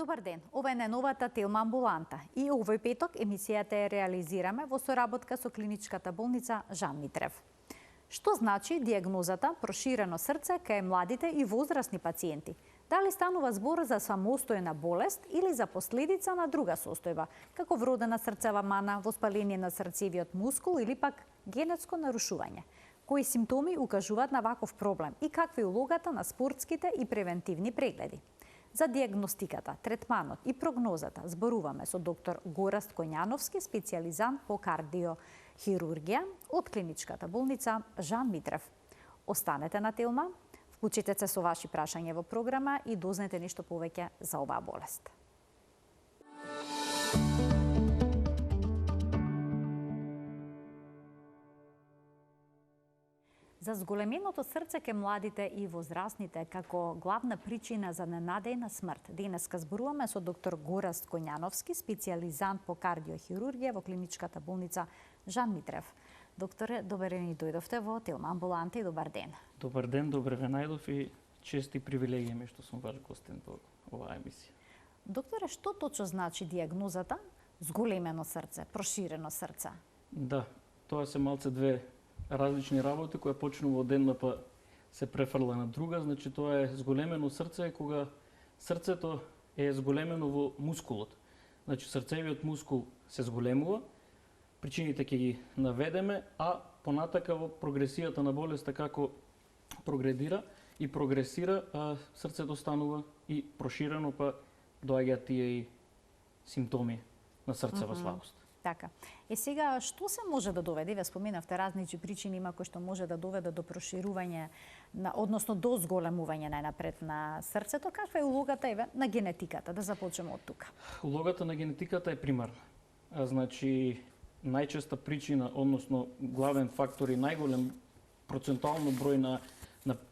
Добар ден, ова е најновата Телма амбуланта и овој петок емисијата ја реализираме во соработка со клиничката болница Жан Митрев. Што значи диагнозата проширено срце кај младите и возрастни пациенти? Дали станува збор за самостојна болест или за последица на друга состојба, како вродена срцева мана, воспаление на срцевиот мускул или пак генетско нарушување? Кои симптоми укажуваат на ваков проблем и каква е улогата на спортските и превентивни прегледи? За диагностиката, третманот и прогнозата зборуваме со доктор Гораст Коњановски, специјализант по кардиохирургија од клиничката болница Жан Митрев. Останете на Телма, вклучете се со ваши прашања во програма и дознайте нешто повеќе за оваа болест. За зголеменото срце ке младите и возрастните како главна причина за ненадејна смрт. Денеска зборуваме со доктор Гораст Коњановски, специјализант по кардиохирургија во клиничката болница Жан Митрев. Докторе, добре ни дојдовте во Телма амбуланта и добар ден. Добар ден, добре ве најдов и чест и привилегија ми што сум ваш гостин во оваа емисија. Докторе, што точно значи диагнозата зголемено срце, проширено срце? Да, тоа се малце две различни работи кои почнува од една па се префрла на друга. Значи тоа е зголемено срце кога срцето е зголемено во мускулот. Значи срцевиот мускул се зголемува, причините ќе ги наведеме, а понатака во прогресијата на болеста како прогредира и прогресира, срцето станува и проширено, па доаѓаат тие и симптоми на срцева слабост. Така. Сега, што се може да доведе? Ве споменавте различни причини има кои што може да доведе до проширување, односно до зголемување најнапред на срцето. Каква е улогата на генетиката? Да започнеме од тука. Улогата на генетиката е примарна. Значи, најчеста причина, односно главен фактор и најголем процентуално број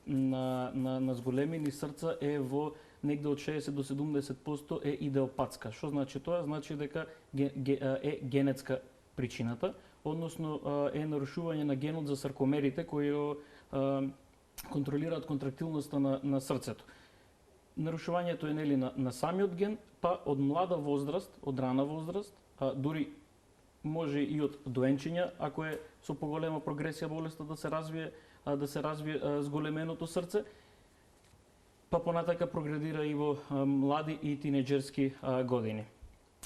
на зголемени срца е во негде од 60 до 70% е идеопатска. Што значи тоа? Значи дека е генетска причината, односно е нарушување на генот за саркомерите кои контролираат контрактилноста на срцето. Нарушувањето е нели на самиот ген, па од млада возраст, од рана возраст, дури може и од доенчиња, ако е со поголема прогресија болеста да се развие зголеменото срце, па понатака прогредира и во млади и тинеџерски години.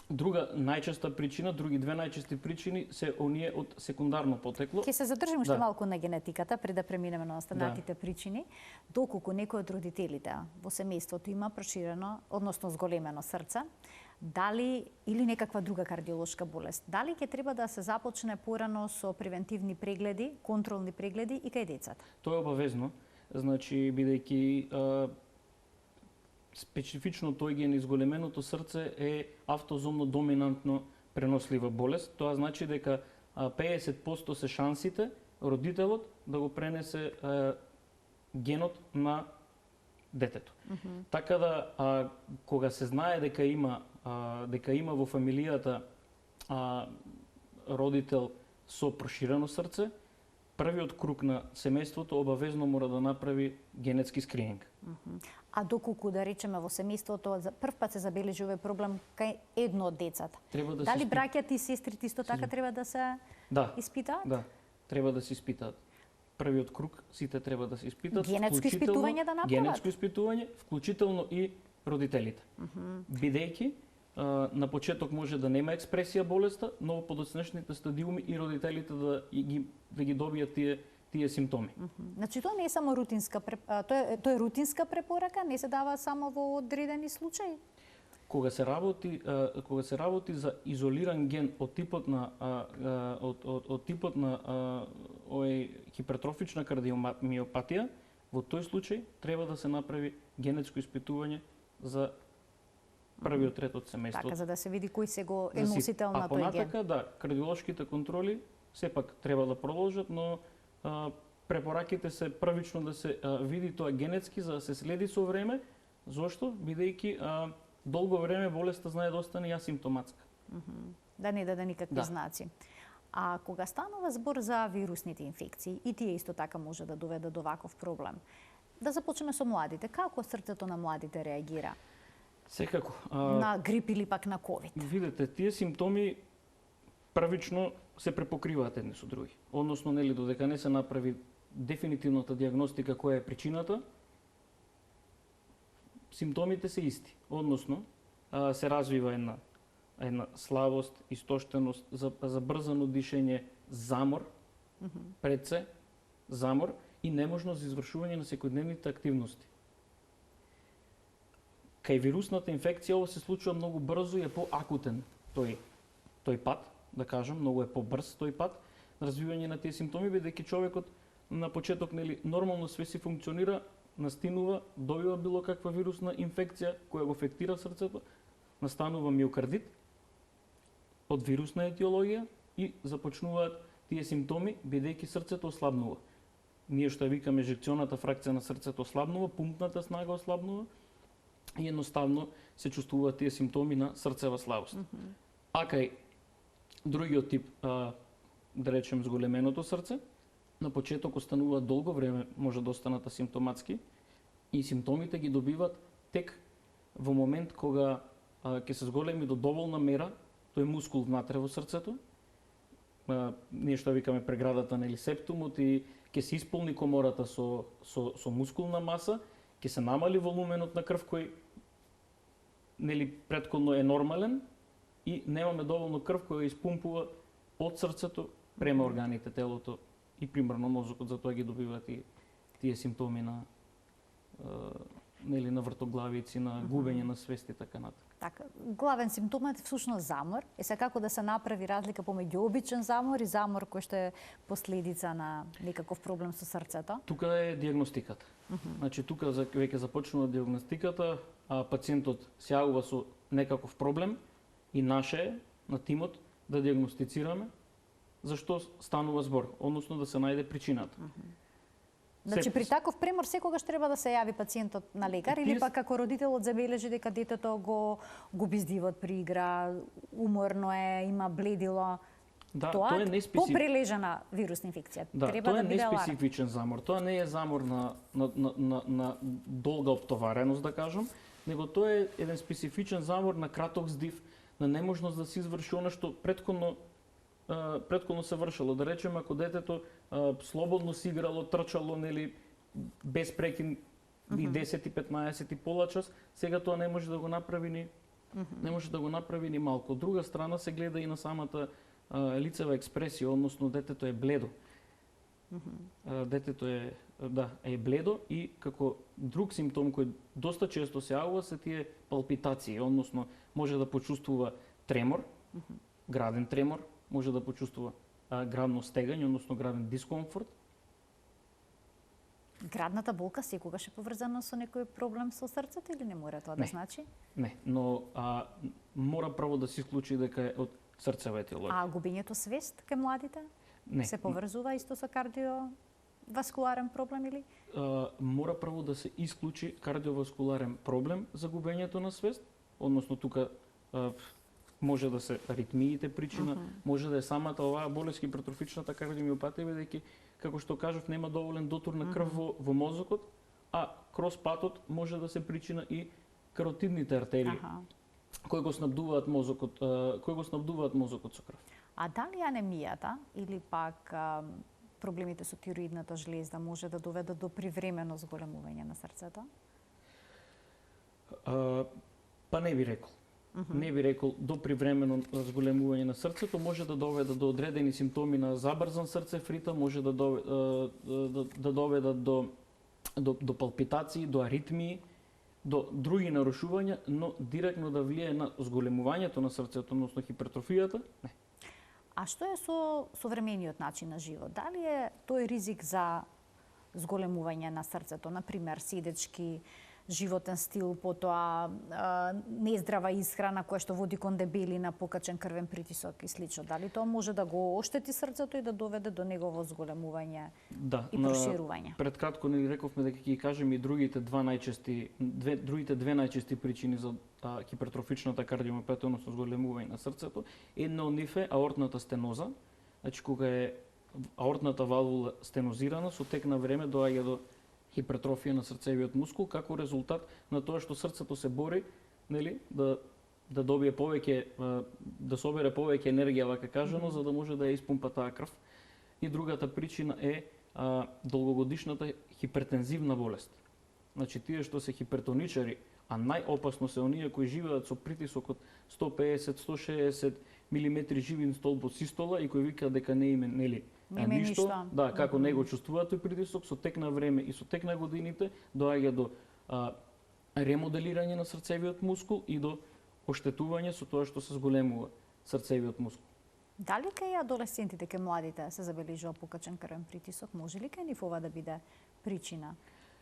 Друга најчеста причина, други две најчести причини се оние од секундарно потекло. Ќе се задржиме уште малку на генетиката пред да преминеме на останатите причини. Доколку некој од родителите во семејството има проширено, односно зголемено срце, дали или некаква друга кардиолошка болест, дали ќе треба да се започне порано со превентивни прегледи, контролни прегледи и кај децата? Тоа е обавезно, значи бидејќи специфично тој ген изголеменото срце е автозомно доминантно пренослива болест. Тоа значи дека 50% се шансите родителот да го пренесе генот на детето. Така да кога се знае дека има во фамилијата родител со проширено срце, првиот круг на семејството обавезно мора да направи генетски скрининг. А доколку, да речеме, во семејството прв пат се забележи овој проблем кај едно од децата, дали браќата и сестрите иско така треба да се испитаат? Да, треба да се испитаат. Првиот круг сите треба да се испитаат. Генетско испитување да направат? Генетско испитување, вклучително и родителите. Бидејќи на почеток може да нема експресија болеста, но во подоцнешните стадиуми и родителите да ги добијат тие симптоми. Значи тоа не е само рутинска тоа е рутинска препорака, не се дава само во одредени случаи? Кога се работи за изолиран ген од типот на овој хипертрофична кардиомиопатија, во тој случај треба да се направи генетско испитување за првиот ред од семејството. Така, за да се види кој се го е носител на тој ген. А понатака, да, кардиолошките контроли сепак треба да продолжат, но препораките се првично да се види тоа генетски, за да се следи со време. Зошто? Бидејќи долго време болеста знае да остане асимптоматска. Да не даде никакви знаци. А кога станува збор за вирусните инфекции, и тие исто така може да доведат до ваков проблем. Да започнеме со младите. Како срцето на младите реагира? Секако. на грип или пак на ковид? Видете, тие симптоми првично се препокриваат едни со други. Односно, нели, додека не се направи дефинитивната диагностика која е причината, симптомите се исти. Односно, се развива една слабост, истоштеност, забрзано дишење, замор, пред се, замор и неможност за извршување на секојдневните активности. Кај вирусната инфекција ова се случува многу брзо и е поакутен тој пат, да кажам, многу е побрз тој пат на развивање на тие симптоми, бидејќи човекот на почеток нели нормално све си функционира, настинува, добива било каква вирусна инфекција која го афектира срцето, настанува миокардит од вирусна етиологија и започнуваат тие симптоми бидејќи срцето ослабнува. Ние што викаме ежекционата фракција на срцето ослабнува, пумпната снага ослабнува и едноставно се чувствуваат тие симптоми на срцева слабост. А кај другиот тип, да речем зголеменото срце, на почеток останува долго време, може да останат асимптоматски и симптомите ги добиват тек во момент кога ќе се зголеми до доволна мера тој мускул внатре во срцето, ние што викаме преградата, нели, септумот, и ќе се исполни комората со мускулна маса, ќе се намали волуменот на крв кој нели претходно е нормален и немаме доволно крв која испумпува од срцето према органите, телото и примерно мозокот, затоа ги добиваат и тие симптоми на нели на вртоглавици, на губење на свест и така натаму. Така, главен симптом е всушност замор. Е се како да се направи разлика помеѓу обичен замор и замор кој што е последица на некаков проблем со срцето? Тука е диагностиката. Значи тука веќе започнува диагностиката, а пациентот се јавува со некаков проблем и наше е на тимот да диагностицираме зашто станува збор, односно да се најде причината. Значи при таков премор секогаш треба да се јави пациентот на лекар или пак како родителот забележи дека детето го губи здивот при игра, уморно е, има бледило. Да, тоа е неспецифичен. Попрележана вирусна инфекција. Да, треба тоа да е биде неспецифичен замор. Тоа не е замор на долга оптовареност, да кажам, него тоа е еден специфичен замор на краток здив, на неможност да се изврши она што претходно се вршело. Да речеме, ако детето слободно си играло, трчало, нели, без прекин и 10 и 15 и пола час, сега тоа не може да го направи ни малку. Од друга страна се гледа и на самата лицева експресија, односно детето е бледо. Детето е бледо и како друг симптом кој доста често се јавува се тие палпитации, односно може да почувствува тремор, граден тремор, може да почувствува градно стегање, односно граден дискомфорт. Градната болка секогаш е поврзана со некој проблем со срцето или не мора тоа да значи? Не, но мора прво да се исклучи дека е од срцева етиологија. А губењето свест кај младите? Не. Се поврзува исто со кардиоваскуларен проблем или? Мора прво да се исклучи кардиоваскуларен проблем за губењето на свест, односно тука може да се аритмиите причина, може да е самата оваа болест хипертрофичната кардиомиопатија, бидејќи како што кажав нема доволен дотур на крв во мозокот, а кроз патот може да се причина и каротидните артерии кои го снабдуваат мозокот со крв. А дали анемијата или пак проблемите со тироидната жлезда може да доведат до привремено зголемување на срцето? Па не би рекол. Не би рекол до привремено зголемување на срцето, може да доведе до одредени симптоми на забрзан срцев ритам, може да доведат до палпитации, до аритмии, до други нарушувања, но директно да влијае на зголемувањето на срцето, односно хипертрофијата, не. А што е со современиот начин на живот? Дали е тој ризик за зголемување на срцето, например сидечки, животен стил, потоа нездрава исхрана која што води кон дебелина, покачен крвен притисок и слично. Дали тоа може да го оштети срцето и да доведе до негово зголемување и проширување? Пред кратко ни рековме дека ќе кажеме и другите две најчести причини за хипертрофичната кардиомиопатија, односно зголемување на срцето. Една од нив е аортната стеноза, значи кога е аортната валвула стенозирана, со тек на време доаѓа до хипертрофија на срцевиот мускул како резултат на тоа што срцето се бори нели, да добие повеќе, да собере повеќе енергија, вака кажано, за да може да ја испумпа таа крв. И другата причина е долгогодишната хипертензивна болест. Значи, тие што се хипертоничари, а најопасно се оние кои живеат со притисок од 150-160 милиметри живин столб од систола и кои викаат дека не име, нели, ништо. Да, како не го чувствуваат тој притисок, со тек на време и со тек на годините доаѓа до ремоделирање на срцевиот мускул и до оштетување со тоа што се зголемува срцевиот мускул. Дали кај адолесцентите, кај младите се забележува покачен крвен притисок? Може ли кај нив ова да биде причина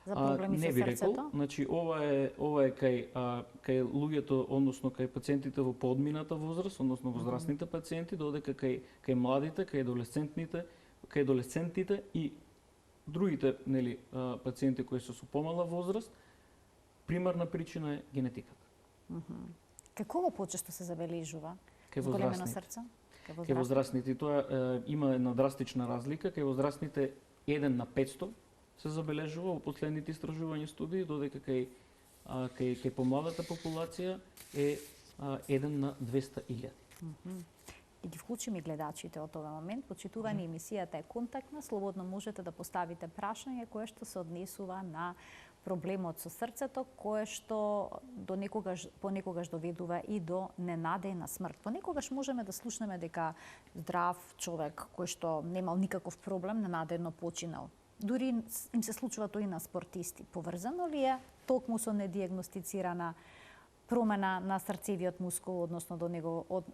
за проблеми со срцето? Не би рекол, значи ова е кај луѓето, односно кај пациентите во поодмината возраст, односно возрастните пациенти, додека кај младите, кај адолесцентите и другите, нели, пациенти кои се со помала возраст, примарна причина е генетиката. Како почесто се забележува Кај зголемено срце? Кај возрастните тоа има една драстична разлика. Кај возрастните 1 на 500 се забележува во последните истражувања студии, додека кај помладата популација е 1 на 200.000. И ги вклучим и гледачите од овој момент. Почитувани, емисијата е контактна, слободно можете да поставите прашање кое што се однесува на проблемот со срцето, кое што понекогаш доведува и до ненадејна смрт. Понекогаш можеме да слушнеме дека здрав човек кој што немал никаков проблем, ненадејно починал. Дури им се случува тоа и на спортисти. Поврзано ли е токму со недиагностицирана промена на срцевиот мускул, односно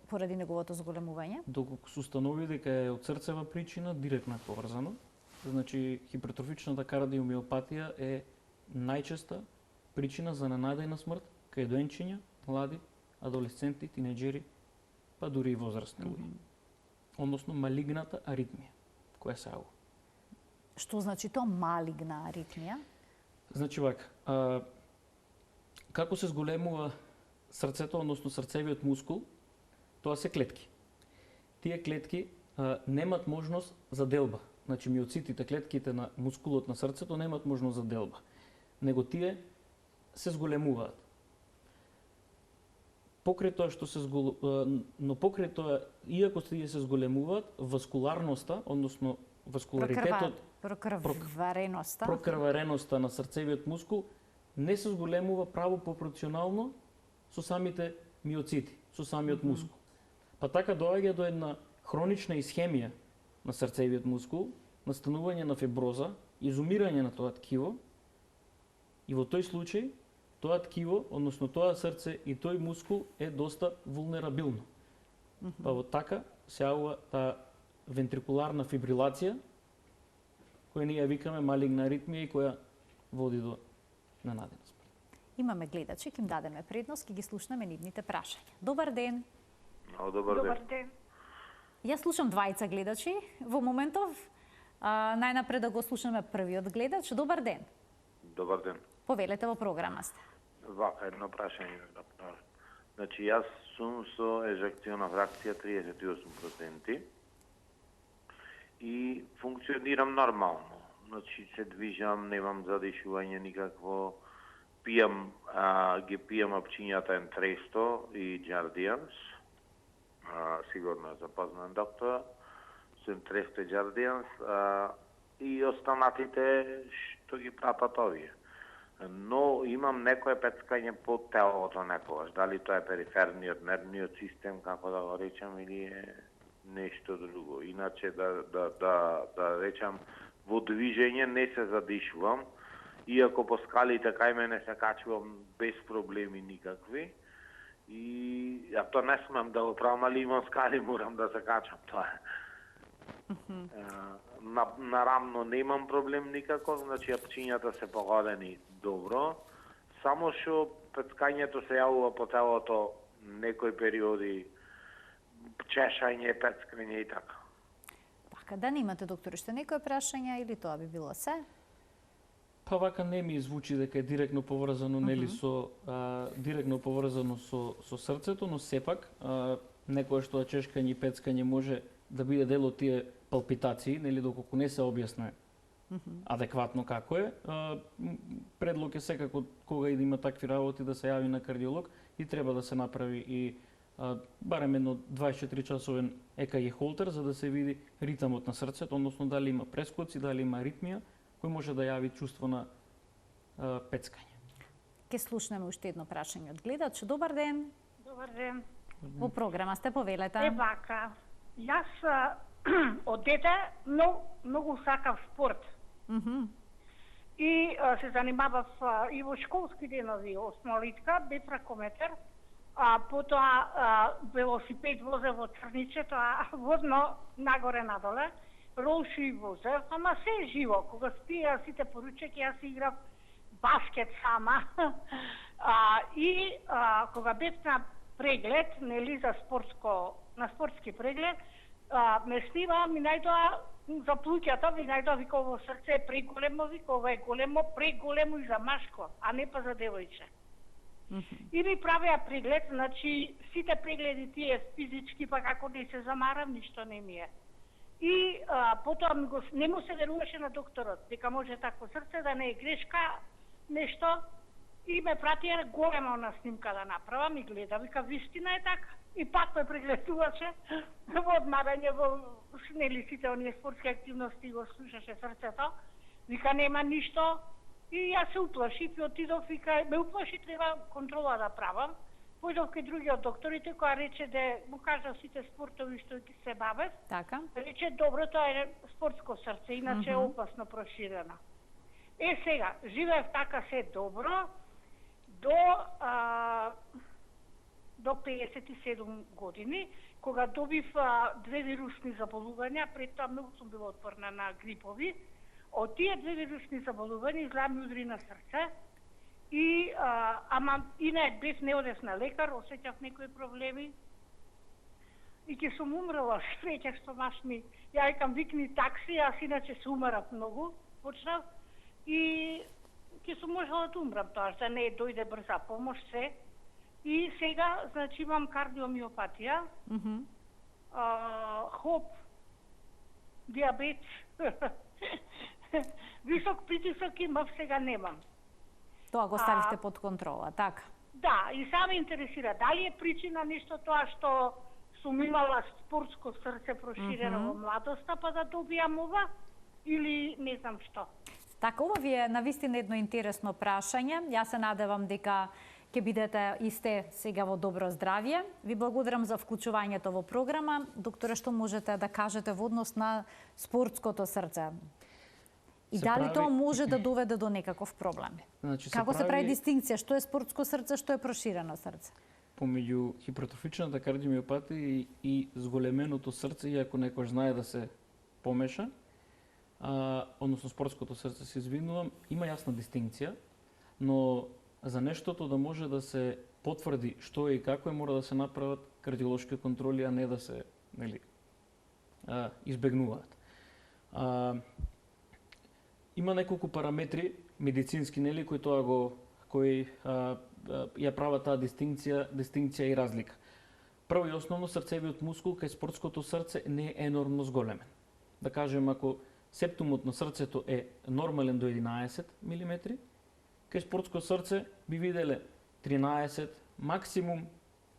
поради неговото зголемување? Доколку се установи дека е од срцева причина, директно е поврзано. Значи, хипертрофичната кардиомиопатија е најчеста причина за ненадејна смрт кај доенчиња, млади, адолесценти, тинеџери, па дури и возрастни луѓе. Односно малигната аритмија, која се јавува. Што значи тоа малигна аритмија? Значи вака, како се зголемува срцето, односно срцевиот мускул, тоа се клетки. Тие клетки немат можност за делба. Значи миоцитите, клетките на мускулот на срцето немат можност за делба. Него тие се зголемуваат. Покрај тоа што но покрај тоа, иако тие се зголемуваат, васкуларноста, односно васкуларитетот, прокрвареноста на срцевиот мускул не се зголемува право пропорционално со самите миоцити, со самиот мускул. Па така доаѓа до една хронична исхемија на срцевиот мускул, настанување на фиброза, изумирање на тоа ткиво, и во тој случај тоа ткиво, односно тоа срце и тој мускул е доста вулнерабилно. Па во така се јавува таа вентрикуларна фибрилација, која ние викаме малигна аритмија и која води до ненадејна смрт. Имаме гледачи, ќе им дадеме предност, ќе ги слушнеме нивните прашања. Добар ден. Добар ден. Јас слушам двајца гледачи. Во моментов најнапред да го слушаме првиот гледач. Добар ден. Добар ден. Повелете, во програма сте. Вака, едно прашање. Значи, јас сум со ежекциона фракција 38% и функционирам нормално. Значи, се движам, немам задишување никакво, пијам апчињата Entresto и Jardiance, сигурно е запознан доктор, со Entresto и Jardiance, и останатите што ги пратат овие. Но имам некое пецкање по телото некогаш, дали тоа е периферниот нервниот систем, како да го речам, или е нешто друго. Иначе да речам, во движење не се задишувам, иако по скалите кај мене се качувам без проблеми никакви. И тоа не смем да го правам, али имам скали, морам да се качам, тоа е. Нарамно немам проблем никако, значи апчињата се погодени добро, само што пецкањето се јавува по телото некои периоди, чешање, пецкање и така. Така, да немате, докторе, што некои прашања или тоа би било се? Па вака не ми звучи дека е директно поврзано, нели, директно поврзано со срцето, но сепак некое што чешкање и пецкање може да биде дел од тие палпитации, нели, доколку не се објасне адекватно како е. Предлог е секако кога и да има такви работи да се јави на кардиолог и треба да се направи и барем едно 24 часовен EKG холтер за да се види ритамот на срцето, односно дали има прескоци, дали има аритмија, кој може да јави чувство на пецкање. Ке слушнеме уште едно прашање од гледач. Добар ден. Добар ден. Во програма сте, повелете. Вака, јас од дете многу сакав спорт. И се занимавав и во школски денови, осмолитка, бев ракометар, потоа велосипед возев во Црничето, а возно нагоре надоле, роши возев, ама се живо. Кога спија сите поручеки, јас играв баскет сама. Кога бев на преглед, нели на спортски преглед, ме снима, ми најдоа за плуќата, ми најдоа вика ово срце е преголемо, вика ова е големо, преголемо и за машко, а не па за девојче. И ми правеа преглед, значи сите прегледи тие физички, па како не се замарам, ништо не ми е. И потоа не му се веруваше на докторот, дека може такво срце да не е грешка, нешто, и ме пратија голема на снимка да направам и гледа, вика вистина е така. И пак ме прегледуваше во одмарање, во нели сите оние спортски активности го слушаше срцето. Вика нема ништо и јас се уплашив и отидов, вика ме уплаши, треба контрола да правам. Појдов кај други од докторите која рече да му кажа сите спортови што ги се бавев. Така. Рече добро, тоа е спортско срце, иначе е опасно проширено. Сега, живеев така се добро до 57 години, кога добив 2 вирусни заболувања, пред тоа многу сум била отпорна на грипови. Од тие 2 вирусни заболувања изгледа ми удри на срце. И ама инај бев не одев на лекар, осеќав некои проблеми. И ќе сум умрела, среќах што маш ми, ја викам викни такси, јас иначе се умрав многу, почнав. И ќе сум можела да умрам тоа, за не дојде брза помош се. И сега, значи, имам кардиомиопатија, хоп, диабет, висок притисок имав, сега немам. Тоа го ставивте под контрола, така? Да, и саме интересира, дали е причина нешто тоа што сум имала спортско срце проширено во младоста, па да добијам ова, или не знам што. Така, ова ви е навистина едно интересно прашање. Јас се надевам дека ќе бидете и сте сега во добро здравје. Ви благодарам за вклучувањето во програма. Докторе, што можете да кажете во однос на спортското срце? И дали тоа може да доведе до некаков проблем? Значи, Како се прави дистинкција? Што е спортско срце, што е проширено срце? Помеѓу хипертрофичната кардиомиопатија и зголеменото срце, иако некој знае да се помеша, односно спортското срце, се извинувам, има јасна дистинкција, но за нештото да може да се потврди што е и како е, мора да се направат кардиолошки контроли, а не да се избегнуваат. Има неколку параметри медицински, нели, кои ја прават таа дистинкција и разлика. Прво и основно, срцевиот мускул кај спортското срце не е енормно зголемен. Да кажем, ако септумот на срцето е нормален до 11 мм, кај спортско срце би виделе 13, максимум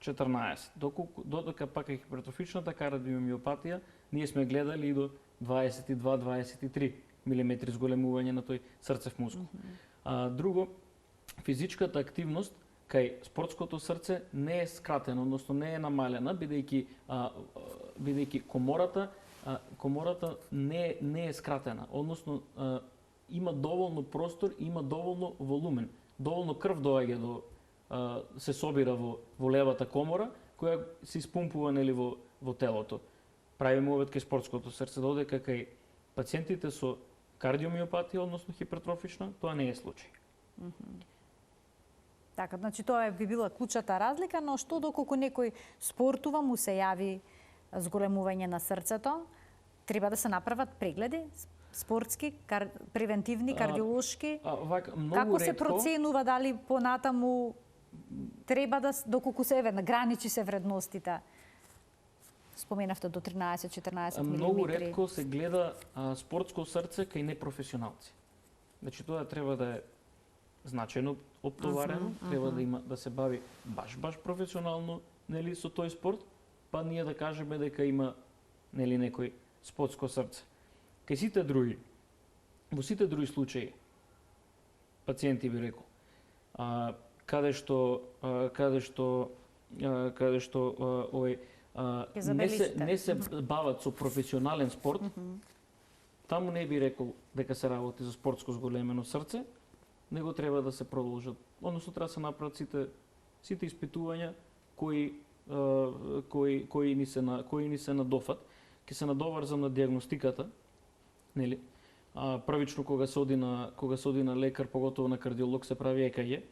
14. Додека пак е хипертрофичната кардиомиопатија, ние сме гледали и до 22-23 мм зголемување на тој срцев мускул. Друго, физичката активност кај спортското срце не е скратена, односно не е намалена, бидејќи комората не е скратена, односно има доволно простор, има доволно волумен, доволно крв доаѓа се собира во левата комора, која се испумпува нели во телото. Правиме овет кај спортското срце, додека кај пациентите со кардиомиопатија, односно хипертрофична, тоа не е случај. Така, значи тоа би била клучата разлика, но што доколку некој спортува, му се јави зголемување на срцето, треба да се направат прегледи спортски, превентивни, кардиолошки. Како се проценува дали понатаму треба да, доколку се граничи се вредностите? Споменавте до 13-14 мм. Многу ретко се гледа спортско срце кај непрофесионалци. Значи тоа треба да е значајно оптоварено, треба да има да се бави баш професионално, нели, со тој спорт, па ние да кажеме дека има, нели, некој спортско срце. Кај сите други, во сите други случаи, пациенти би рекол, каде што не се бават со професионален спорт, таму не би рекол дека се работи за спортско зголемено срце, него треба да се продолжат. Односно треба да се направат сите испитувања кои ни се надофат. Ќе се надоврзам на диагностиката, нели? Првично кога се оди на лекар, поготово на кардиолог, се прави ЕКГ.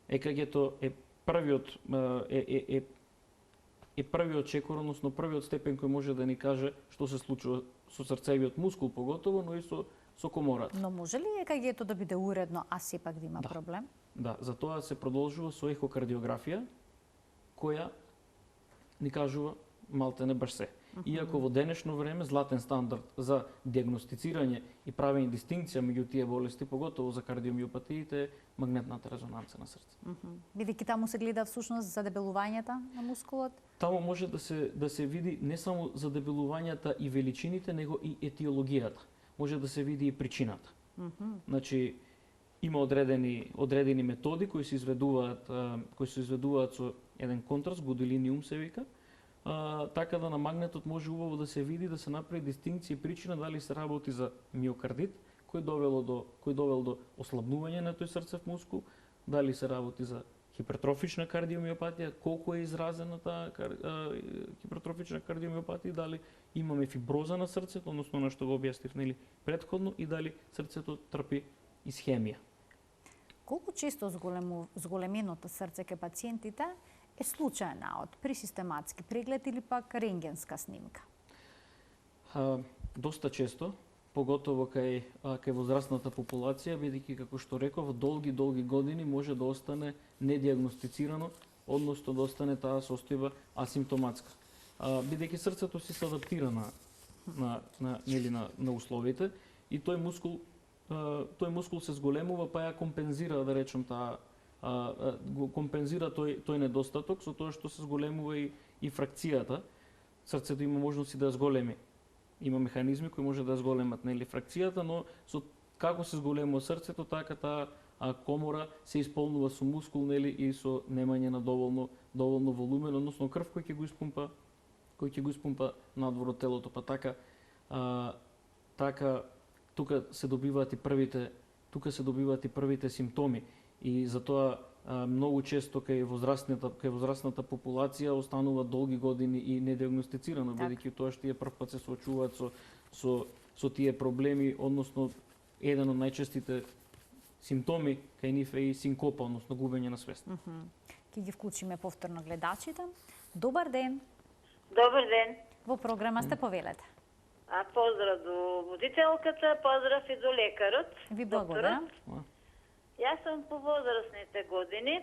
ЕКГ-то е првиот чекор, односно првиот степен кој може да ни каже што се случува со срцевиот мускул поготово, но и со комората. Но може ли ЕКГ-то да биде уредно, а сепак да има проблем? Да, за тоа се продолжува со ехокардиографија, која ни кажува малтене баш се. Иако во денешно време златен стандард за диагностицирање и правење дистинкција меѓу тие болести, поготово за кардиомиопатиите, е магнетната резонанца на срце. Бидејќи таму се гледа всушност за дебелувањата на мускулот? Таму може да се види не само за дебелувањата и величините, него и етиологијата. Може да се види и причината. Значи, има одредени методи кои се изведуваат со еден контраст, годилиниум се вика, така да на магнетот може убаво да се види, да се направи дистинкција и причина дали се работи за миокардит, кој довел до ослабнување на тој срцев мускул, дали се работи за хипертрофична кардиомиопатија, колку е изразена таа хипертрофична кардиомиопатија, дали имаме фиброза на срцето, односно на што го објаснив, нели, претходно, и дали срцето трпи исхемија. Колку често зголеменото срце кај пациентите е случаен наод при систематски преглед или пак рентгенска снимка? Доста често, поготово кај возрастната популација, бидејќи, како што реков, долги години може да остане недиагностицирано, односно да остане таа состојба асимптоматска. Бидејќи срцето си се адаптира на условите и тој мускул се зголемува, па ја компензира, да речем, компензира тој недостаток со тоа што се зголемува и фракцијата. Срцето има можност и да ја зголеми. Има механизми кои може да ја зголемат, нели, фракцијата, но со како се зголемува срцето, така таа комора се исполнува со мускул, нели, и со немање на доволно волумен, односно крв кој ќе го испумпа надвор од телото, па така тука се добиваат и првите симптоми. И затоа многу често кај возрастната популација останува долги години и недиагностицирано, бидејќи тоа што тие прв пат се соочуваат со тие проблеми, односно еден од најчестите симптоми кај нив е и синкопа, односно губење на свест. Ќе ги вклучиме повторно гледачите. Добар ден. Добар ден. Во програма сте, повелете. Поздрав до водителката, поздрав и до лекарот. Ви благодарам. Јас сум по возрастните години.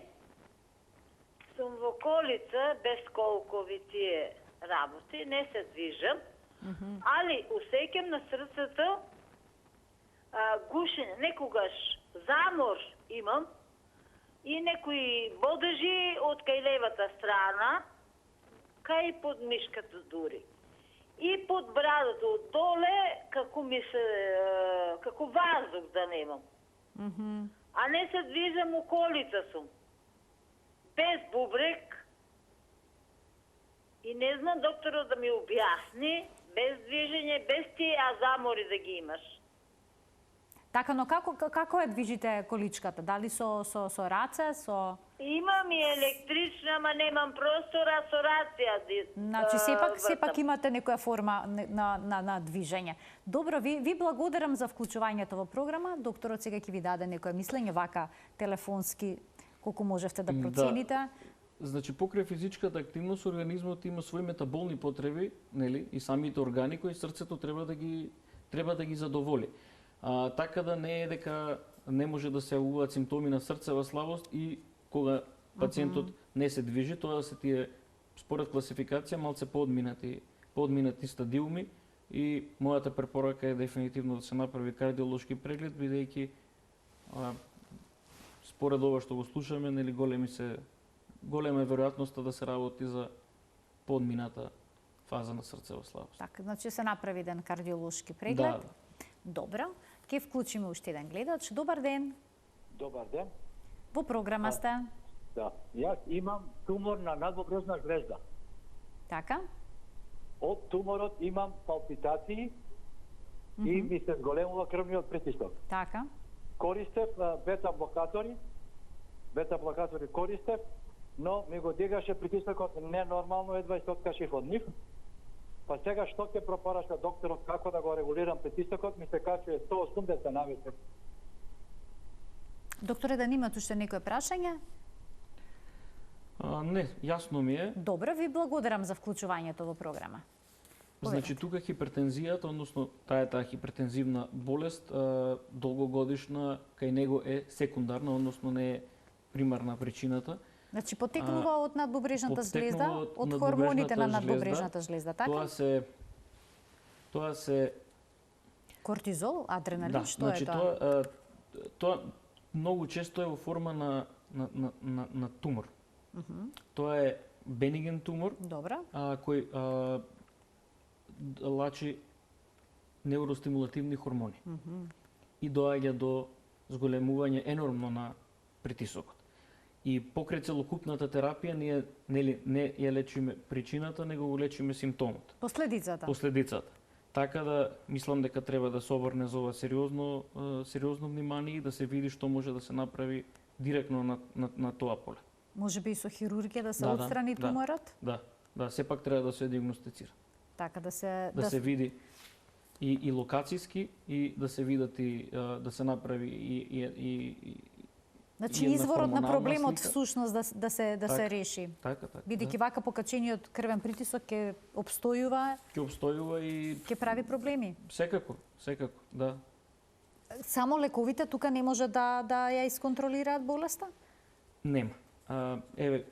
Сум во колица, без колкови тие работи, не се движам, али усеќам на срцето гушење, некогаш замор имам и некои бодржи од кај левата страна, кај под мишката дури. И под брадата од доле, како ваздух да немам. А не се движам, у колица сум. Без бубрек. И не знам докторот да ми објасни, без движење, без тие замори да ги имаш. Така, но како ја движите количката? Дали со раце, со... Имам и електрична, ама немам простора со рација. Значи, сепак имате некоја форма на движење. Добро, ви благодарам за вклучувањето во програма. Докторот сега ќе ви даде некоја мислење, вака телефонски, колку можевте да процените. Да. Значи, покрај физичката активност, организмот има своји метаболни потреби, нели, и самите органи кои срцето треба да ги задоволи. Така да не е дека не може да се јавуваат симптоми на срцева слабост и кога пациентот не се движи, тоа се тие според класификација малце поодминати подминати стадиуми и мојата препорака е дефинитивно да се направи кардиолошки преглед, бидејќи според ова што го слушаме, нели голема е веројатноста да се работи за подмината фаза на срцева слабост. Така, значи се направи еден кардиолошки преглед. Да. Добро. Ќе вклучиме уште еден гледач. Добар ден. Добар ден. Во програма сте. Да. Јас имам тумор на надбобрежна жлезда. Така? Од туморот имам палпитации и ми се зголемува крвниот притисок. Така. Користев бета-блокатори користев, но ми го дигаше притисокот ненормално, едва се откашив од нив. Па сега што ќе пропораша докторот како да го регулирам притисокот, ми се качува 180 на вечер. Докторе, да немате уште некој прашање? Не, јасно ми е. Добро, ви благодарам за вклучувањето во програма. Значи тука хипертензијата, односно таа хипертензивна болест, долгогодишна, кај него е секундарна, односно не е примарна причината. Значи потекнува од надбобрежната жлезда, Потекнува од хормоните на надбобрежната жлезда, така? Тоа се Кортизол, адреналин, да, што значи е тоа? тоа многу често е во форма на тумор. Тоа е бениген тумор, Добро. кој лачи неуростимулативни хормони. И доаѓа до зголемување енормно на притисокот. И покрај целокупната терапија ние не ја лечиме причината, него го лечиме симптомот. Последицата. Така да мислам дека треба да се обрне за ова сериозно внимание и да се види што може да се направи директно на тоа поле. Може би и со хирургија да се отстрани туморот? Да, сепак треба да се диагностицира. Така да се се види и локацијски и да се видат и да се направи и значи изворот на проблемот всушност да се реши. Така. Бидејќи вака покачениот крвен притисок ќе обстојува и ќе прави проблеми. Секако, да. Само лековите тука не може да ја исконтролираат болеста? Нема. Еве,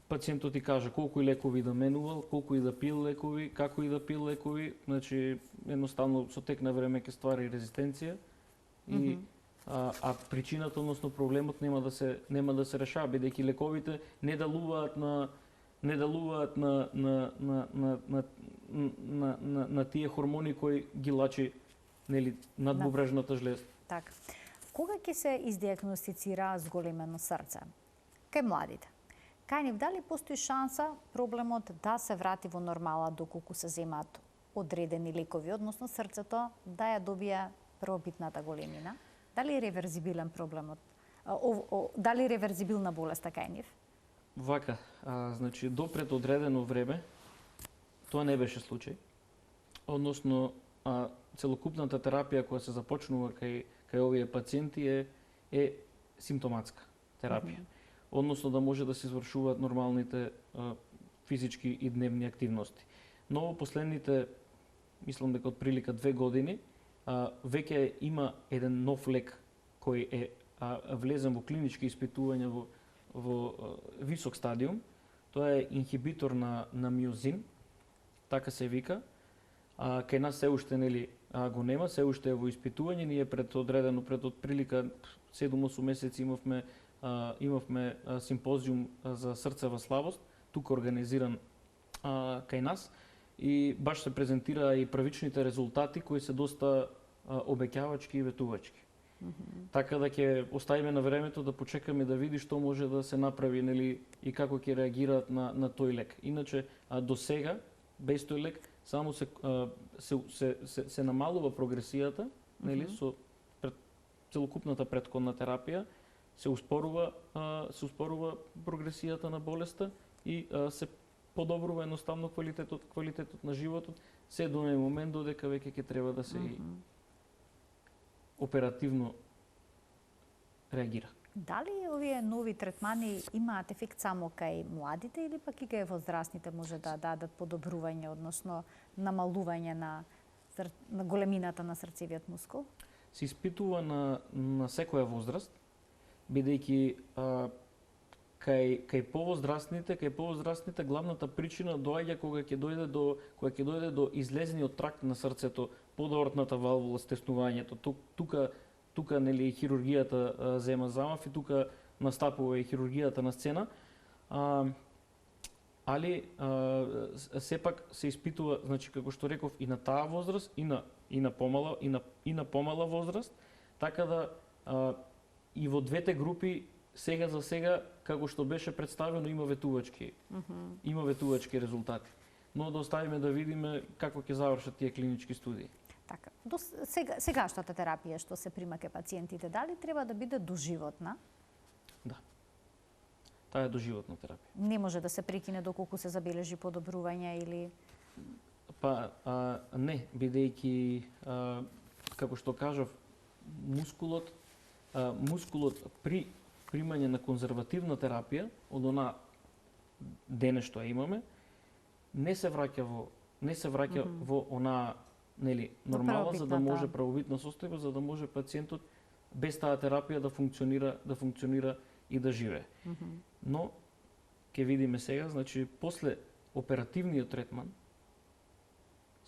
пациентот ти каже колку и лекови да менувал, колку и да пил лекови, како и да пил лекови, значи едноставно со тек на време ќе ствари резистенција и причината, односно проблемот нема да се решава, бидејќи лековите не делуваат на тие хормони кои ги лачи, нели, надбобрежната жлезда. Така. Кога ќе се издиагностицира зголемено срце? Кај младите. Кај нив дали постои шанса проблемот да се врати во нормала доколку се земаат одредени лекови, односно срцето да ја добие првобитната големина? Дали е реверзибилен проблемот? Дали е реверзибилна болеста кај нив? Вака, значи допред одредено време тоа не беше случај. Односно целокупната терапија која се започнува кај овие пациенти е симптоматска терапија. Односно да може да се извршуваат нормалните физички и дневни активности. Но во последните, мислам дека од прилика 2 години, веќе има еден нов лек кој е влезен во клинички испитувања во висок стадиум. Тоа е инхибитор на миозин, така се вика. Кај нас се уште го нема, се уште е во испитување. Ние пред од прилика 7-8 месеци имавме симпозиум за срцева слабост, тука организиран кај нас, и баш се презентираа и првичните резултати кои се доста обеќавачки и ветувачки. Така да ќе оставиме на времето да почекаме да види што може да се направи, нели, и како ќе реагираат на тој лек. Иначе до сега без тој лек само се намалува прогресијата, нели, со целокупната претходна терапија, се успорува прогресијата на болеста и се подобрува едноставно квалитетот на животот, се до оној момент додека веќе ќе треба да се оперативно реагира. Дали овие нови третмани имаат ефект само кај младите или пак и кај возрастните може да дадат подобрување, односно намалување на големината на срцевиот мускул? Се испитува на секоја возраст, бидејќи кај повозрастните главната причина доаѓа кога ќе дојде до излезниот тракт на срцето под аортната валвула, стеснувањето. Тука нели хирургијата зема замав и тука настапува и хирургијата на сцена. Али сепак се испитува, значи како што реков, и на таа возраст и на помала возраст, така да и во двете групи сега за сега, како што беше представено, има ветувачки резултати. Но да оставиме да видиме како ќе завршат тие клинички студии. Така, сегашната терапија што се прима ке пациентите, дали треба да биде доживотна? Да. Таа е доживотна терапија. Не може да се прекине доколку се забележи подобрување или... Не, бидејќи, како што кажав, мускулот при примање на конзервативна терапија, од она дене што ја имаме, не се враќа во она нели нормала, за да може правобитна состојба, за да може пациентот без таа терапија да функционира и да живее. Но ќе видиме сега, значи после оперативниот третман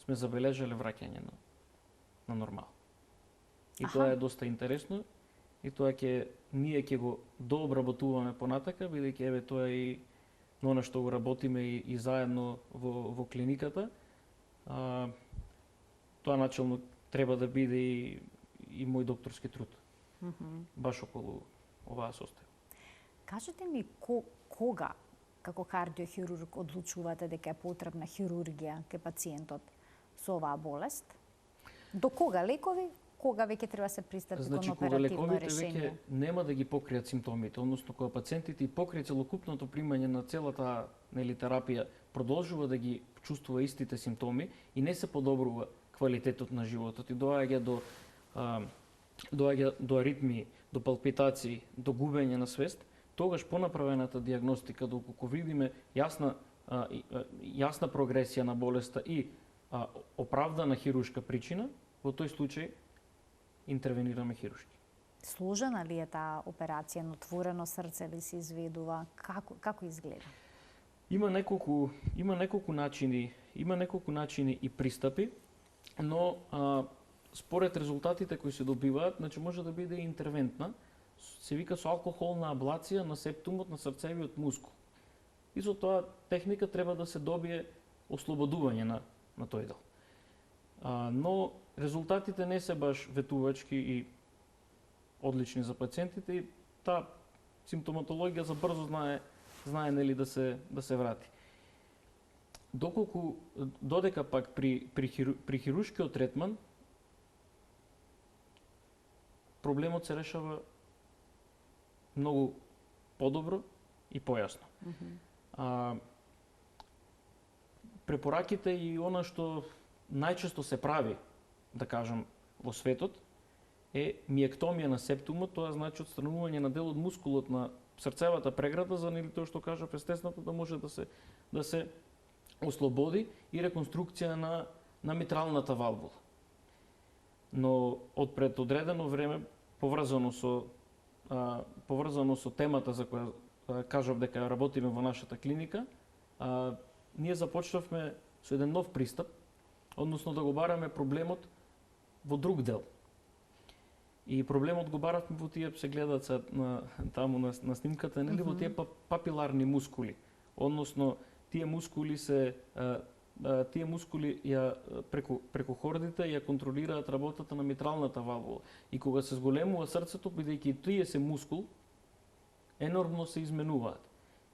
сме забележале враќање на нормал. И тоа е доста интересно и тоа ние ќе го дообработуваме понатака, бидејќи тоа е и она што го работиме и заедно во клиниката. Тоа начелно треба да биде и мој докторски труд. Баш околу оваа состојба. Кажете ми кога како кардиохирург одлучувате дека е потребна хирургија кај пациентот со оваа болест? До кога лекови? Кога веќе треба се пристапи кон оперативно решение? Веќе нема да ги покријат симптомите, односно кога пациентите и покрај целокупното примање на целата терапија продолжува да ги чувствува истите симптоми и не се подобрува квалитетот на животот и доаѓа до аритмии, до палпитации, до губење на свест, тогаш по направената дијагностика, доколку видиме јасна прогресија на болеста и оправдана хируршка причина, во тој случај интервенираме хируршки. Сложена ли е таа операција, на отворено срце ли се изведува? Како изгледа? Има неколку начини и пристапи, но според резултатите кои се добиваат, значи може да биде интервентна, се вика со алкохолна аблација на септумот на срцевиот мускул. И со тоа техника треба да се добие ослободување на тој дел. Но резултатите не се баш ветувачки и одлични за пациентите и таа симптоматологија за брзо знае нели да се врати. Додека пак при хируршкиот третман проблемот се решава многу подобро и појасно. Препораките и она што најчесто се прави, да кажам, во светот, е миектомија на септумот, тоа значи отстранување на дел од мускулот на срцевата преграда, за нели тоа што кажав естествено да може да се ослободи и реконструкција на митралната валвула. Но од пред одредено време, поврзано со темата за која кажав дека работиме во нашата клиника, ние започнавме со еден нов пристап, односно да го бараме проблемот во друг дел. И проблемот го баравме во тие, се гледаат таму на снимката, нели, во тие папиларни мускули. Односно, тие мускули ја преку хордите ја контролираат работата на митралната валвула. И кога се зголемува срцето, бидејќи тие се мускул, енормно се изменуваат.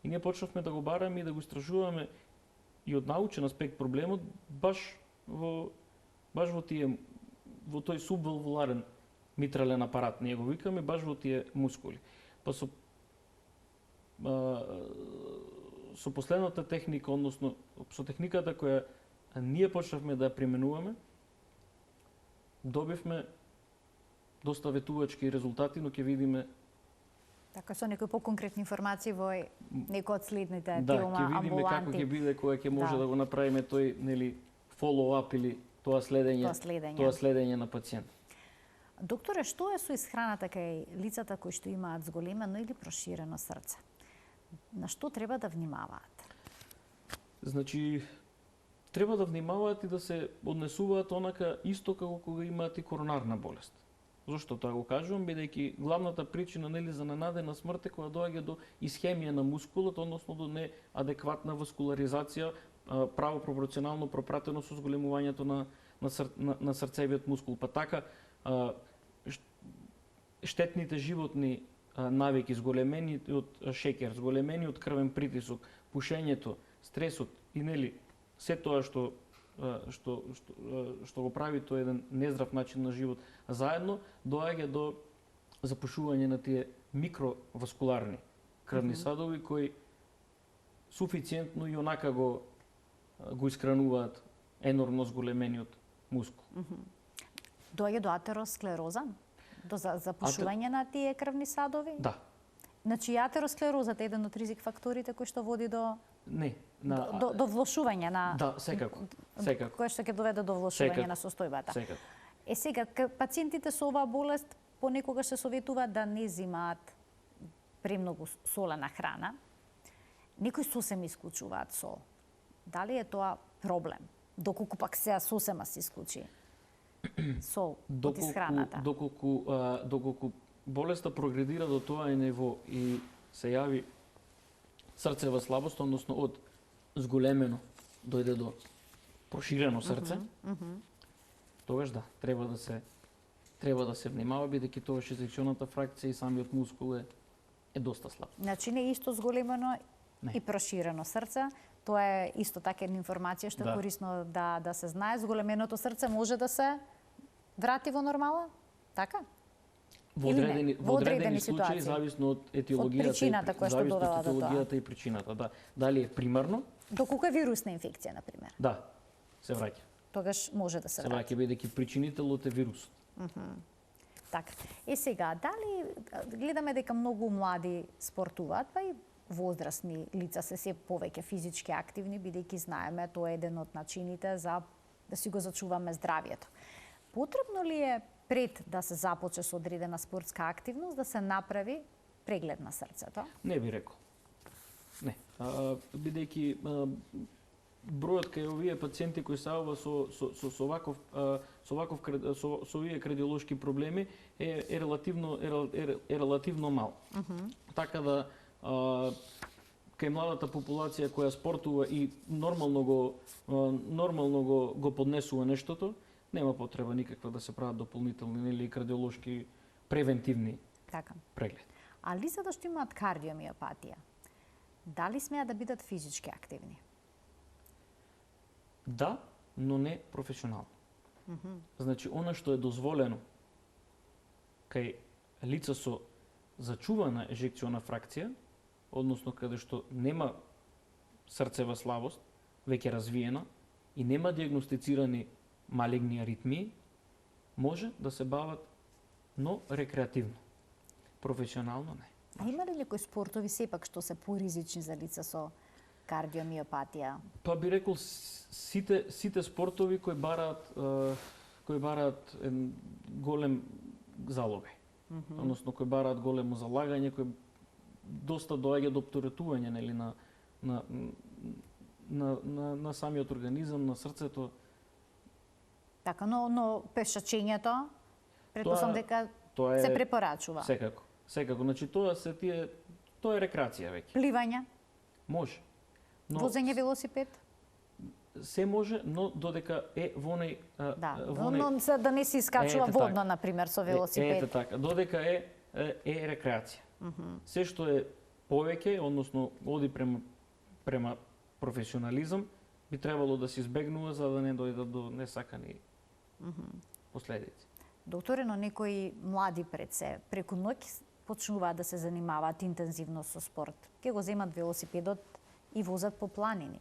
И ние почнавме да го бараме и да го истражуваме и од научен аспект проблемот баш во тој субвалвуларен митрален апарат, ние го викаме, баш во тие мускули. Па со последната техника, односно со техниката која ние почнавме да ја применуваме, добивме доста ветувачки резултати, но ќе видиме. Така, со некои поконкретни информации во некој од следните тилма амбуланти. Да, ќе видиме како ќе биде, кога ќе може да го направиме тој, нели, follow-up или тоа следење на пациент. Докторе, што е со исхраната кај лицата кои што имаат зголемено или проширено срце? На што треба да внимаваат? Значи, треба да внимаваат и да се однесуваат онака исто како кога имаат и коронарна болест. Зошто тоа го кажувам? Бидејќи главната причина за ненадена смрт е кога доаѓа до исхемија на мускулот, односно до неадекватна васкуларизација, право пропорционално пропратено со зголемувањето на срцевиот мускул. Па така, штетните животни навики, зголемени од шеќер, зголемени од крвен притисок, пушењето, стресот и се тоа што го прави тој еден нездрав начин на живот, заедно доаѓа до запушување на тие микроваскуларни крвни садови кои суфициентно и онака го искрануваат енормно зголемениот мускул. Доаѓа до атеросклероза? До запушување на тие крвни садови? Да. Значи атеросклерозата е еден од ризик факторите кој што води до Не, до влошување на Да, секако. Кој што ќе доведе до влошување на состојбата. Секако. Сега пациентите со оваа болест понекогаш се советуваат да не земаат премногу солена храна. Некои сосем исклучуваат сол. Дали е тоа проблем? Доколку пак се сосема се исклучи сол од исхраната? Доколку болеста прогредира до тоа ниво и се јави срцева слабост, односно од зголемено дојде до проширено срце, тогаш да, треба да се внимава, бидејќи тогаш инжекционата фракција и самиот мускул е доста слаб. Значи не исто зголемено и проширено срце, тоа е исто така една информација што е корисно да се знае. Зголеменото срце може да се врати во нормала? Така? Во одредени случаи, зависно од етиологијата, причината која што довела до тоа. И причината, да. Дали е примарно? Доколку е вирусна инфекција, на пример. Да, се враќа. Тогаш може да се враќа. Се враќа, бидејќи причинителот е вирусот. Така. Сега, дали гледаме дека многу млади спортуваат, па и возрастни лица се повеќе физички активни, бидејќи знаеме тоа е еден од начините за да си го зачуваме здравието. Потребно ли е пред да се започне со одредена спортска активност да се направи преглед на срцето? Не би рекол. Не. Бидејќи бројот кај овие пациенти кои се јавува со овие кардиолошки проблеми е релативно мал. Така да кај младата популација која спортува и нормално го поднесува нештото, нема потреба никаква да се прават дополнителни или кардиолошки превентивни прегледи. А лицата што имаат кардиомиопатија, дали смеат да бидат физички активни? Да, но не професионално. Значи, она што е дозволено кај лица со зачувана ежекциона фракција, односно каде што нема срцева слабост, веќе развиена, и нема диагностицирани малигни аритмии, може да се бават, но рекреативно. Професионално не. А има ли некои спортови сепак што се поризични за лица со кардиомиопатија? Па би рекол сите спортови кои бараат голем залогај. Односно кои бараат големо залагање, кои доста доаѓа до оптеретување на самиот организам, на срцето. Така, но пешачењето, претпоставам дека се препорачува. Секако. Значи тоа е рекреација веќе. Пливање? Може. Возење велосипед? Се може, но додека е во оној... но да не се искачува водно, например, со велосипед. Ете така, додека е рекреација. Се што е повеќе, односно оди према професионализам, би требало да се избегнува за да не дојдат до несакани последици. Докторе, но некои млади преку ноќ почнуваат да се занимаваат интензивно со спорт. Ке го земат велосипедот и возат по планини.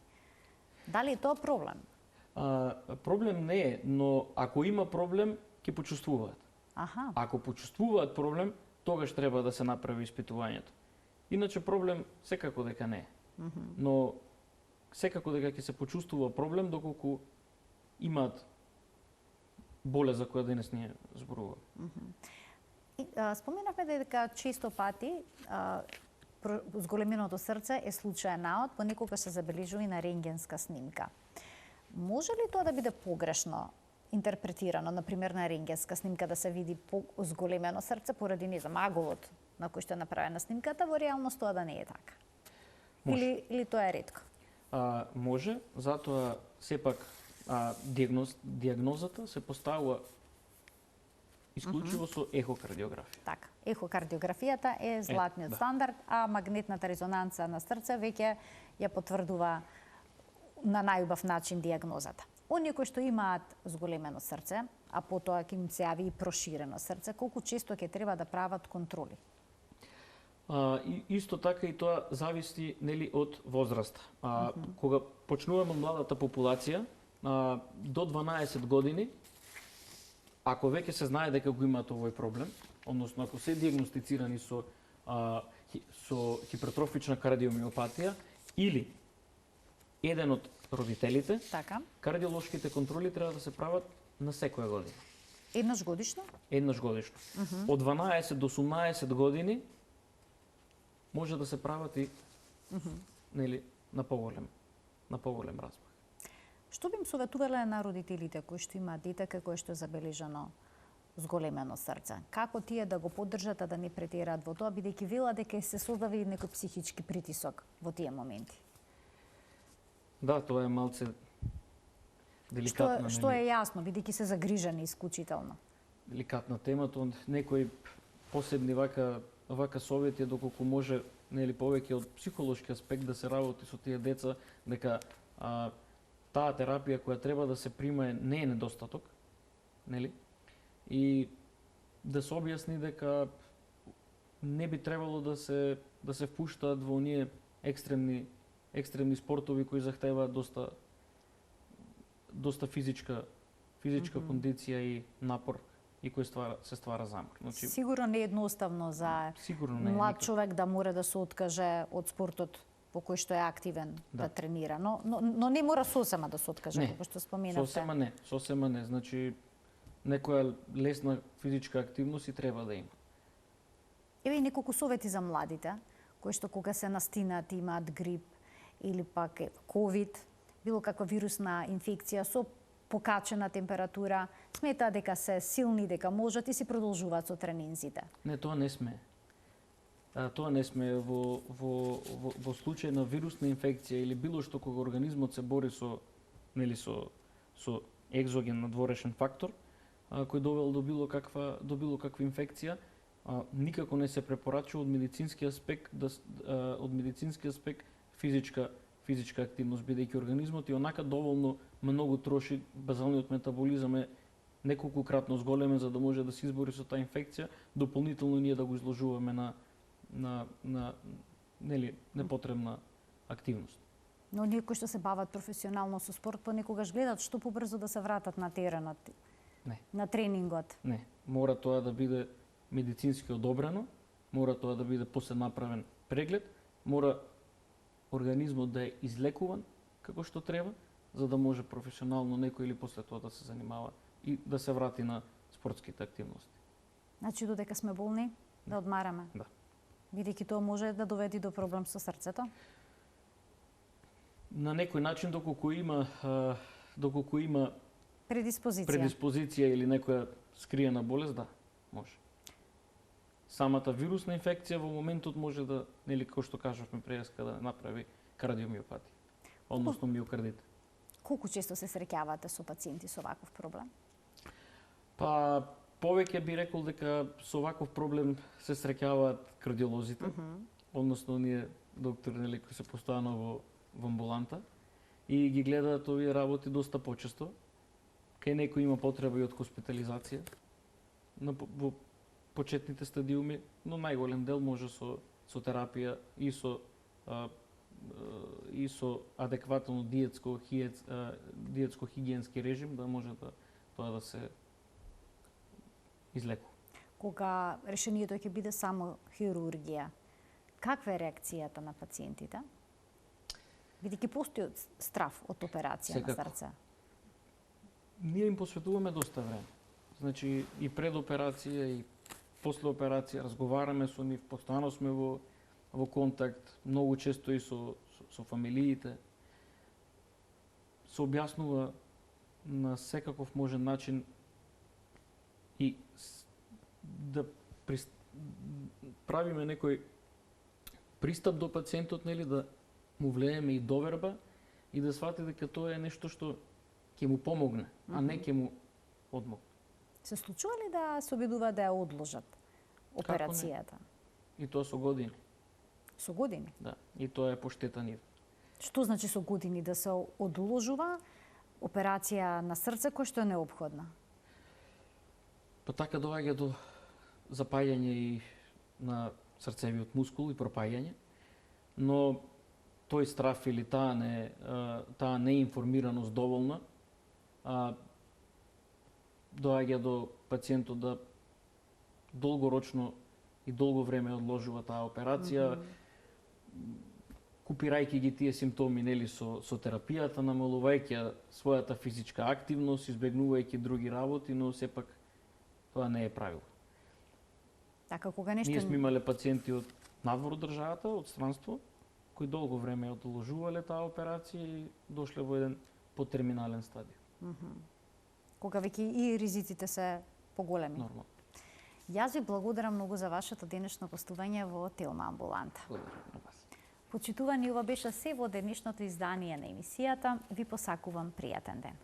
Дали е тоа проблем? Проблем не е, но ако има проблем, ќе почувствуваат. Ако почувствуваат проблем, тогаш треба да се направи испитувањето. Иначе проблем секако дека не е. Но секако дека ќе се почувствува проблем доколку имаат болест за која денес ние зборуваме. Споменавме дека често пати зголеменото срце е случаен наод, понекогаш се забележува и на рентгенска снимка. Може ли тоа да биде погрешно интерпретирано, например на рентгенска снимка да се види зголемено срце поради аголот на кој што е направена снимката, во реалност тоа да не е така? Или тоа е ретко? Може, затоа сепак диагнозата се поставува исклучиво со ехокардиографија. Така, ехокардиографијата е златниот стандард, а магнетната резонанца на срце веќе ја потврдува на најубав начин диагнозата. Оние кои што имаат зголемено срце, а потоа ќе им се јави и проширено срце, колку често ќе треба да прават контроли? Исто така и тоа зависи од возраста. Кога почнуваме младата популација, до 12 години, ако веќе се знае дека го имаат овој проблем, односно ако се диагностицирани со хипертрофична кардиомиопатија или еден од родителите, кардиолошките контроли треба да се прават на секоја година. Еднаш годишно? Еднаш годишно. Од 12 до 18 години може да се прават и на поголем размах. Што би им советувале на родителите кои што имаат дете кој што е забележано зголемено срце? Како тие да го поддржат, да не претераат во тоа, бидејќи велат дека се создаде некој психички притисок во тие моменти? Да, тоа е малце деликатна. Што е јасно, бидејќи се загрижени исклучително. Деликатна тема, тоа некои посебни вака совети доколку може повеќе од психолошки аспект да се работи со тие деца, дека таа терапија која треба да се прима не е недостаток, и да се објасни дека не би требало да се впуштаат во оние екстремни спортови кои захтеваат доста физичка кондиција и напор и кој се ствара замор. Сигурно не е едноставно за млад човек да мора да се откаже од спортот во кој што е активен да тренира, но не мора сосема да се откаже, како што споменавте. Сосема не. Значи, некоја лесна физичка активност и треба да има. Еве и неколку совети за младите, кои што кога се настинат, имаат грип или пак ковид, било каква вирусна инфекција со покачена температура, сметаат дека се силни, дека можат и си продолжуваат со тренинзите. Не, тоа не сме. Тоа не сме во случај на вирусна инфекција или било што кога организмот се бори со екзоген надворешен фактор кој довел до било каква инфекција, никако не се препорачува од медицински аспект физичка активност, бидејќи организмот и онака доволно многу троши, базалниот метаболизам е неколкукратно зголемен за да може да се избори со таа инфекција, дополнително ние да го изложуваме на непотребна активност. Но оние кои што се бават професионално со спорт, понекогаш гледат што побрзо да се вратат на теренот, на тренингот. Не, мора тоа да биде медицински одобрено, мора тоа да биде после направен преглед, мора организмот да е излекуван како што треба, за да може професионално некој или после тоа да се занимава и да се врати на спортските активности. Значи, додека сме болни, да одмараме? Да. Бидејќи тоа може да доведе до проблем со срцето? На некој начин, доколку има предиспозиција или некоја скриена болест, да, може. Самата вирусна инфекција во моментот може да, како што кажавме преска, да направи кардиомиопатија, односно миокардит. Колку често се среќавате со пациенти со ваков проблем? Па, повеќе би рекол дека со ваков проблем се среќаваат кардиолозите, односно ние доктори кои се постојано во амбуланта и ги гледаат овие работи доста почесто. Кај некој има потреба и од хоспитализација во почетните стадиуми, но најголем дел може со терапија и со адекватно диетско-хигиенски режим да може тоа да се излекува. Кога решението ќе биде само хирургија, каква е реакцијата на пациентите? Бидејќи постои страв од операција на срце. Ние им посветуваме доста време. Значи и пред операција и после операција разговараме со нив, постојано сме во во контакт, многу често и со фамилиите. Се објаснува на секаков можен начин и да правиме некој пристап до пациентот, нели, да му влееме и доверба и да свати дека тоа е нешто што ќе му помогне, а не ќе му одмогне. Се случува ли да се обидуваат да ја одложат операцијата? И тоа со години. Со години? Да, и тоа е поштета нив. Што значи со години да се одложува операција на срце која што е неопходна? Па така доаѓа до запаѓање и на срцевиот мускул и пропаѓање, но тој страф или таа неинформираност доволна доаѓа до пациентот да долгорочно и долго време одложува таа операција, купирајќи ги тие симптоми, нели, со терапијата, намалувајќи својата физичка активност, избегнувајќи други работи, но сепак тоа не е правило. Така, кога нешто... Ние сме имале пациенти од надвор од државата, од странство, кои долго време одложувале таа операција и дошле во еден потерминален стадиум. Кога веќе и ризиците се поголеми. Нормално. Јас ви благодарам многу за вашето денешно гостување во Телма амбуланта. Благодарам на вас. Почитувани, ова беше се во денешното издание на емисијата. Ви посакувам пријатен ден.